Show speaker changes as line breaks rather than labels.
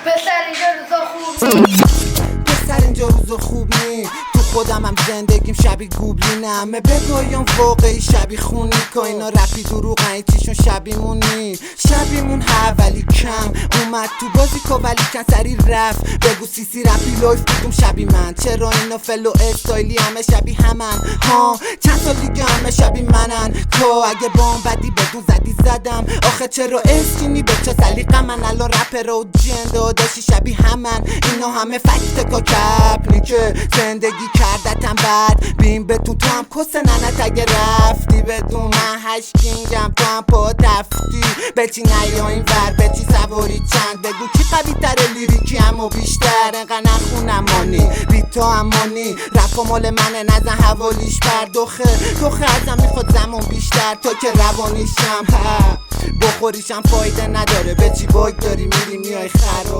پسر اینجا روزا خوب نی
پسر اینجا روزا خوب نی تو خودمم زندگیم شبیه گوبلینمه بگویم واقعی شبیه خونی که اینا رپی دروغن چیشون شبیمونی شبیمون ولی کم اومد تو بازی که ولی کن سری رفت بگو سی رپی لایف بودم شبیه من چرا اینا فلو استایلی همه شبیه همن ها چند سال دیگه همه شبیه منن که اگه بام بدی بدون زدی زدم آخه چرا اسکینی به چه سلیقه من الان رپر و جنده داشتی شبیه همن اینا همه فکت کا کپنی که زندگی کردتم بعد بیم به تو هم کس ننت اگه رفتی بدون من هشکینگم تو هم پا تفتی بچی نیا این ور بچی سواری چند بگو کی قوی تره لیریکی اما بیشتر انقدر نخونم مانی بیتا امانی رفا مال منه نزن حوالیش بردوخه توخه ازم میخواد زمان بیشتر تا که روانیشم بخوریشم فایده نداره به چی باگ داری میری میای خراب